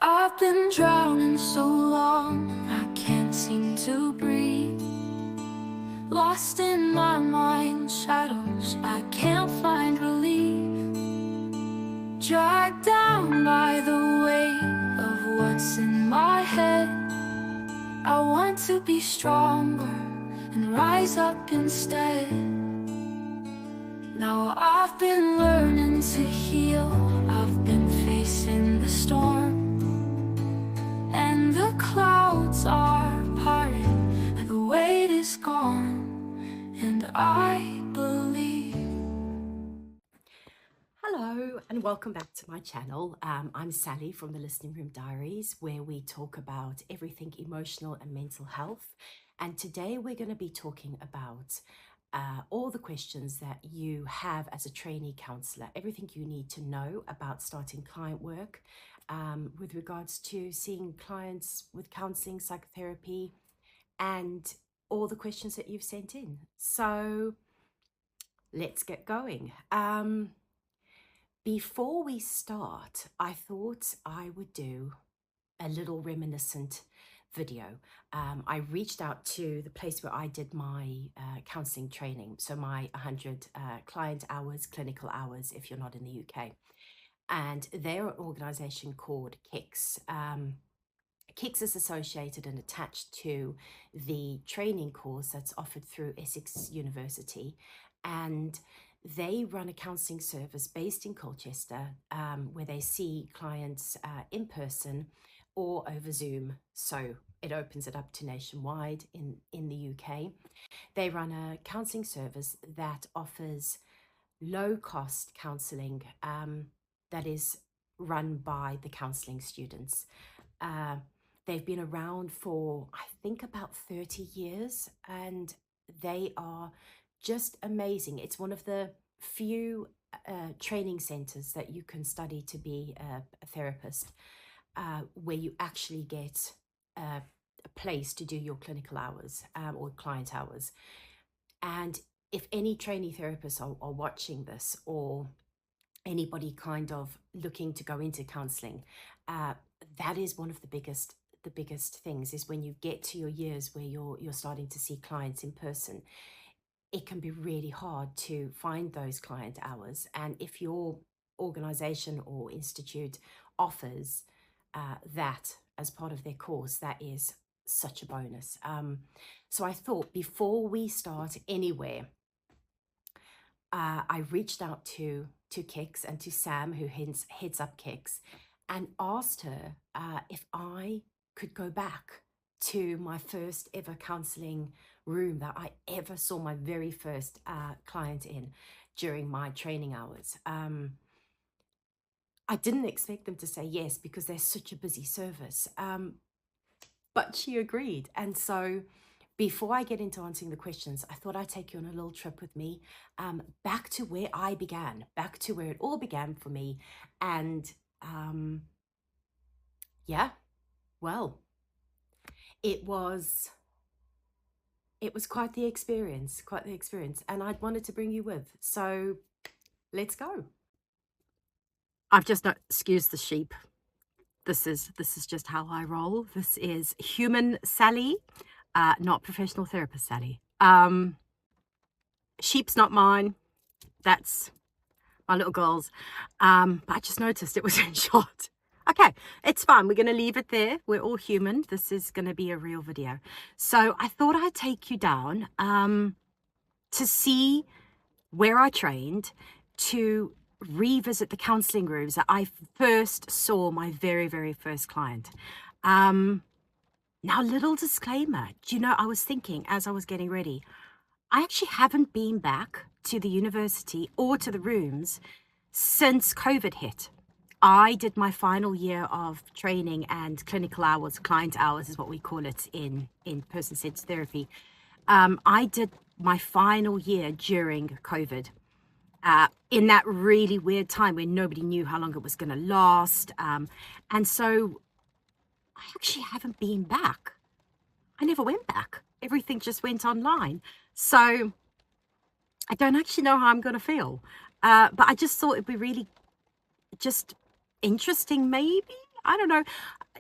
I've been drowning so long, I can't seem to breathe. Lost in my mind, shadows, I can't find relief. Dragged down by the weight of what's in my head. I want to be stronger and rise up instead. Now I've been learning to heal, I've been facing the storm. And the clouds are parted, the weight is gone, and I believe. Hello and welcome back to my channel. I'm Sally from the Listening Room Diaries, where we talk about everything emotional and mental health. And today we're going to be talking about all the questions that you have as a trainee counsellor, everything you need to know about starting client work with regards to seeing clients with counselling, psychotherapy, and all the questions that you've sent in. So let's get going. Before we start, I thought I would do a little reminiscent video. I reached out to the place where I did my counselling training, so my 100 client hours, clinical hours, if you're not in the UK. And they're an organisation called KICS. KICS is associated and attached to the training course that's offered through Essex University. And they run a counselling service based in Colchester where they see clients in person or over Zoom. So it opens it up to nationwide in the UK. They run a counselling service that offers low-cost counselling that is run by the counselling students. They've been around for, I think, about 30 years, and they are just amazing. It's one of the few training centres that you can study to be a therapist, where you actually get a place to do your clinical hours or client hours. And if any trainee therapists are watching this, or anybody kind of looking to go into counselling, that is one of the biggest things, is when you get to your years where you're starting to see clients in person. It can be really hard to find those client hours, and if your organisation or institute offers that as part of their course, that is such a bonus. So I thought, before we start anywhere, I reached out to KICS and to Sam, who heads up KICS, and asked her if I could go back to my first ever counselling room that I ever saw my very first client in during my training hours. I didn't expect them to say yes, because they're such a busy service, but she agreed. And so before I get into answering the questions, I thought I'd take you on a little trip with me back to where I began, back to where it all began for me. And yeah, well, it was quite the experience, and I'd wanted to bring you with. So let's go. I've just not excused the sheep. This is just how I roll. This is human Sally, not professional therapist Sally. Sheep's not mine. That's my little girl's. But I just noticed it was in shot. Okay, it's fine. We're going to leave it there. We're all human. This is going to be a real video. So I thought I'd take you down to see where I trained, to revisit the counselling rooms that I first saw my very, very first client. Now, little disclaimer. Do you know, I was thinking as I was getting ready, I actually haven't been back to the university or to the rooms since COVID hit. I did my final year of training and clinical hours, client hours is what we call it in person-centered therapy. I did my final year during COVID, in that really weird time when nobody knew how long it was going to last. And so I actually haven't been back. I never went back. Everything just went online. So I don't actually know how I'm going to feel. But I just thought it'd be really just interesting, maybe. I don't know.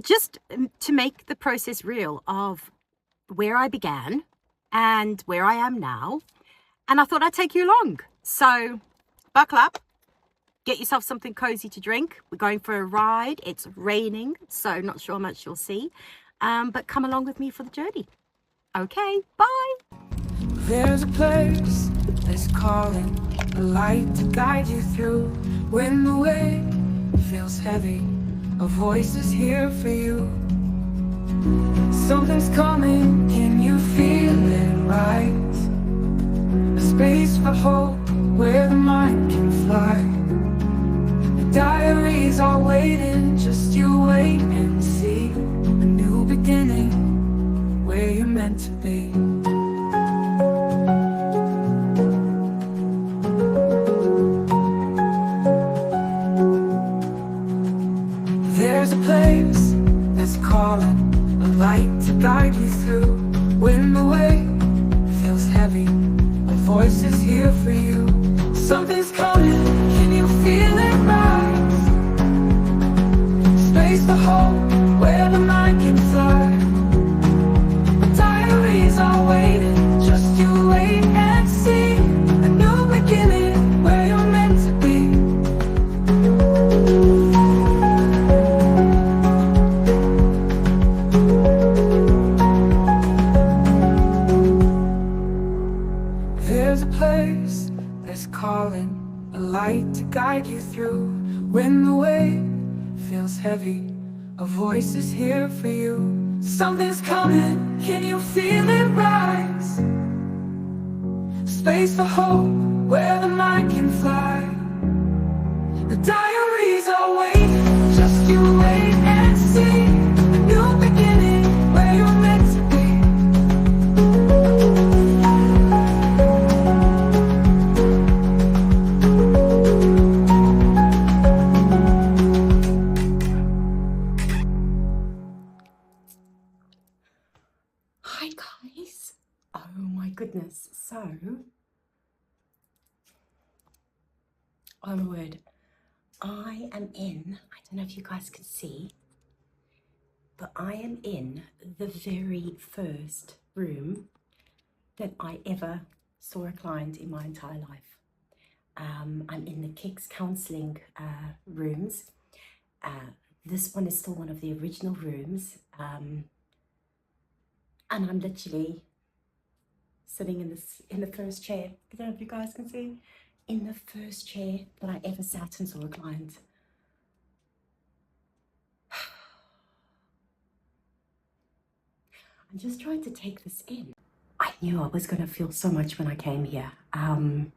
just to make the process real of where I began and where I am now. And I thought I'd take you along. So buckle up, get yourself something cozy to drink. We're going for a ride. It's raining, so not sure how much you'll see. But come along with me for the journey. Okay, bye. There's a place that's calling, a light to guide you through. When the way feels heavy, a voice is here for you. Something's coming, can you feel it rise? A space for hope, where the mind can fly. The diaries are waiting, just you wait and see. A new beginning, where you're meant to be. There's a place that's calling, a light to guide you through. When the way feels heavy, a voice is here for you. Something's coming, can you feel it rise? Space for hope, where the mind can fly. The diaries are waiting, just you wait and see. A new beginning, where you're meant to be. There's a place that's calling, a light to guide you through. When the way feels heavy, a voice is here for you. Something's coming, can you feel it rise? Space for hope, where the mind can fly. The diaries are waiting, just you wait and see. A new beginning, where you're meant to be. Hi guys. Oh my goodness. So, oh my word, I am in, I don't know if you guys can see, but I am in the very first room that I ever saw a client in my entire life. I'm in the Kicks counselling rooms. This one is still one of the original rooms. And I'm literally sitting in the first chair. I don't know if you guys can see. In the first chair that I ever sat and saw a client. I'm just trying to take this in. I knew I was going to feel so much when I came here. I'm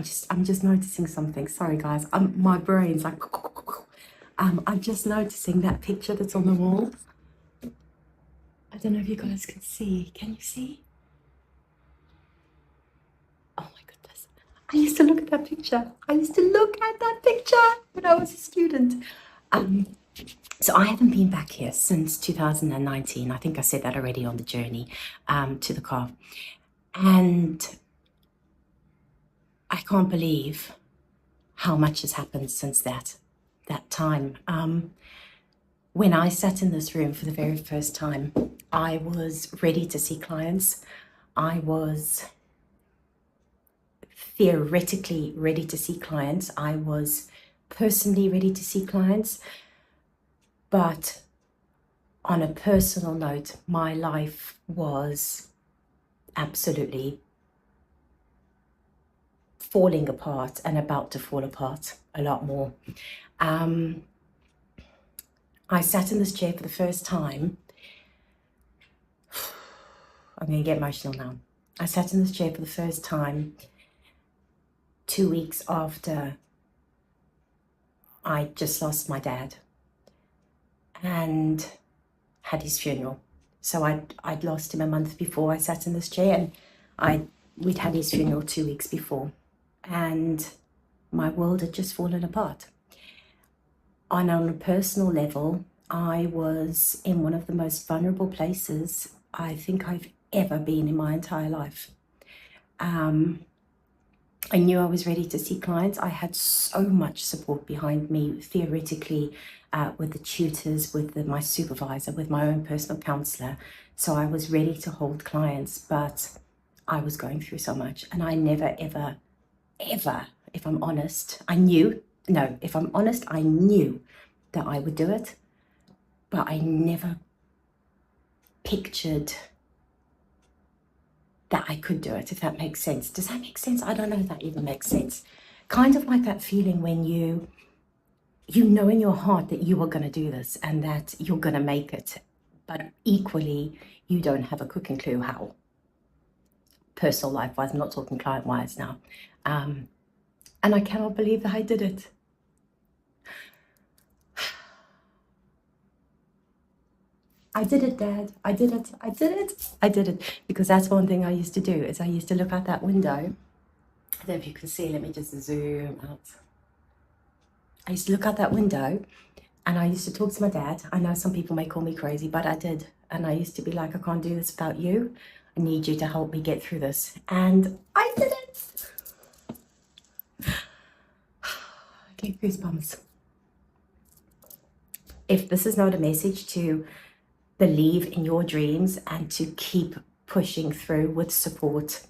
just noticing something. Sorry guys, my brain's like. I'm just noticing that picture that's on the wall. I don't know if you guys can see. Can you see? Oh my goodness. I used to look at that picture. I used to look at that picture when I was a student. So I haven't been back here since 2019. I think I said that already on the journey to the car. And I can't believe how much has happened since that time. When I sat in this room for the very first time, I was ready to see clients. I was theoretically ready to see clients. I was personally ready to see clients. But on a personal note, my life was absolutely falling apart and about to fall apart a lot more. I sat in this chair for the first time. I'm going to get emotional now. I sat in this chair for the first time 2 weeks after I just lost my dad and had his funeral. So I'd lost him a month before I sat in this chair, and we'd had his funeral 2 weeks before, and my world had just fallen apart. On a personal level, I was in one of the most vulnerable places I think I've ever been in my entire life. I knew I was ready to see clients. I had so much support behind me, theoretically, with the tutors, with my supervisor, with my own personal counsellor. So I was ready to hold clients, but I was going through so much, and I never, ever, ever, if I'm honest, I knew that I would do it, but I never pictured that I could do it, if that makes sense. Does that make sense? I don't know if that even makes sense. Kind of like that feeling when you know in your heart that you are going to do this and that you're going to make it, but equally you don't have a cooking clue how. Personal life-wise, I'm not talking client-wise now. And I cannot believe that I did it. I did it, Dad. I did it. I did it. I did it. Because that's one thing I used to do, is I used to look out that window. I don't know if you can see, let me just zoom out. I used to look out that window and I used to talk to my dad. I know some people may call me crazy, but I did. And I used to be like, I can't do this without you. I need you to help me get through this. And I did it. I get goosebumps. If this is not a message to believe in your dreams and to keep pushing through with support,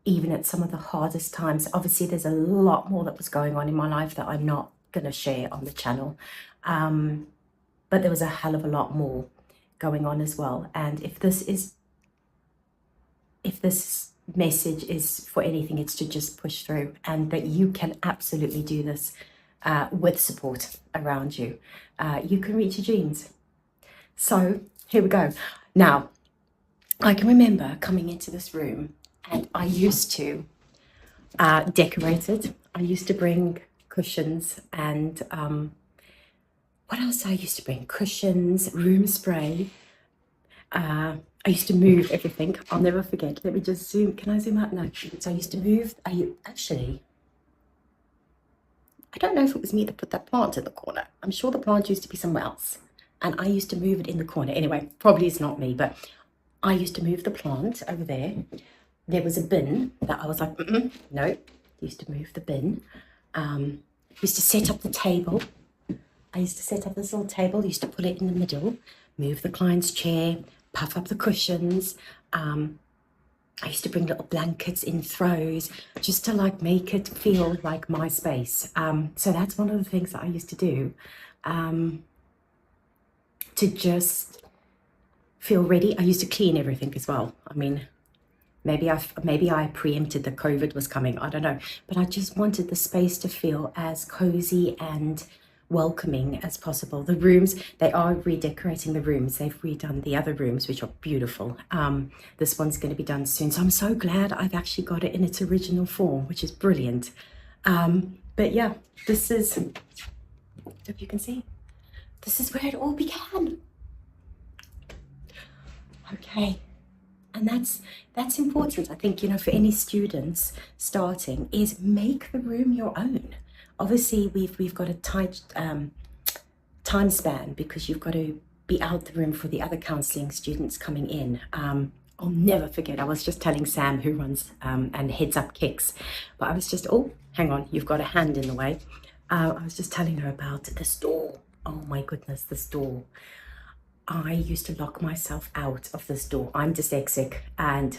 even at some of the hardest times. Obviously, there's a lot more that was going on in my life that I'm not going to share on the channel. But there was a hell of a lot more going on as well. And if this message is for anything, it's to just push through, and that you can absolutely do this with support around you. You can reach your dreams. So here we go. Now, I can remember coming into this room, and I used to decorate it. I used to bring cushions and what else I used to bring? Cushions, room spray. I used to move everything. I'll never forget. Let me just zoom. Can I zoom out? No. So I used to move. Actually, I don't know if it was me that put that plant in the corner. I'm sure the plant used to be somewhere else, and I used to move it in the corner. Anyway, probably it's not me, but I used to move the plant over there. There was a bin that I was like, no. Used to move the bin. Used to set up the table. I used to set up this little table. Used to put it in the middle. Move the client's chair. Puff up the cushions. I used to bring little blankets in throws just to like make it feel like my space. So that's one of the things that I used to do, to just feel ready. I used to clean everything as well. I mean, maybe I preempted that COVID was coming. I don't know, but I just wanted the space to feel as cozy and welcoming as possible. The rooms, they are redecorating the rooms. They've redone the other rooms, which are beautiful. This one's going to be done soon, so I'm so glad I've actually got it in its original form, which is brilliant. But yeah, this is, hope you can see, this is where it all began. Okay, and that's important. I think, you know, for any students starting, is make the room your own. Obviously, we've got a tight time span because you've got to be out the room for the other counselling students coming in. I'll never forget, I was just telling Sam, who runs and heads up Kicks, but I was just, oh, hang on, you've got a hand in the way. I was just telling her about this door. Oh my goodness, this door. I used to lock myself out of this door. I'm dyslexic, and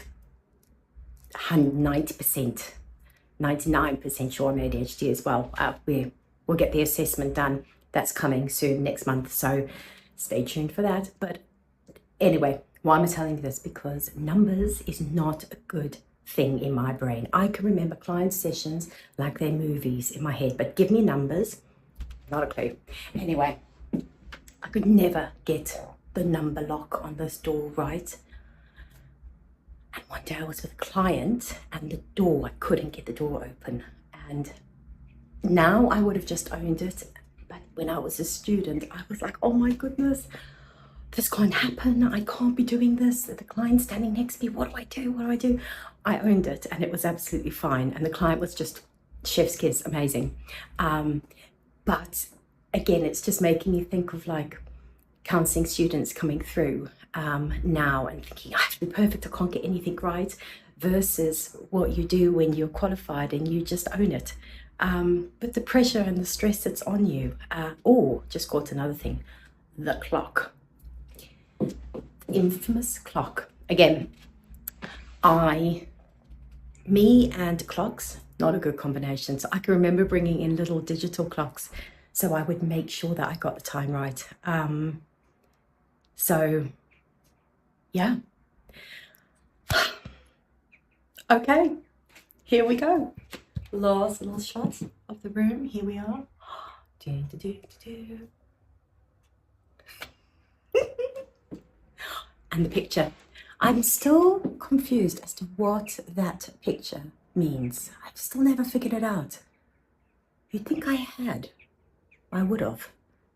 90%, 99% sure I'm ADHD as well. We'll get the assessment done. That's coming soon, next month, so stay tuned for that. But anyway, why am I telling you this? Because numbers is not a good thing in my brain. I can remember client sessions like they're movies in my head, but give me numbers, not a clue. Anyway, I could never get the number lock on this door right. And one day I was with a client and the door, I couldn't get the door open. And now I would have just owned it. But when I was a student, I was like, oh my goodness, this can't happen. I can't be doing this. The client's standing next to me. What do I do? What do I do? I owned it and it was absolutely fine. And the client was just chef's kiss, amazing. But again, it's just making me think of like counselling students coming through now and thinking, I have to be perfect, I can't get anything right, versus what you do when you're qualified and you just own it. But the pressure and the stress that's on you, or just caught another thing, the clock. Infamous clock. Again, me and clocks, not a good combination. So I can remember bringing in little digital clocks so I would make sure that I got the time right. So yeah. Okay, here we go. Last little shot of the room. Here we are. And the picture. I'm still confused as to what that picture means. I've still never figured it out. You'd think I had. I would have.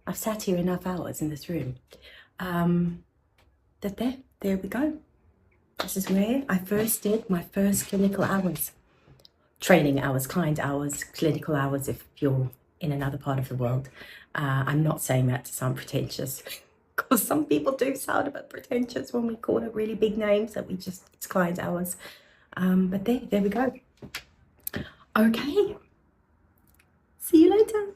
I've sat here enough hours in this room. There we go. This is where I first did my first clinical hours. Training hours, client hours, clinical hours if you're in another part of the world. I'm not saying that to sound pretentious, because some people do sound a bit pretentious when we call it really big names that it's client hours. But there we go. Okay. See you later.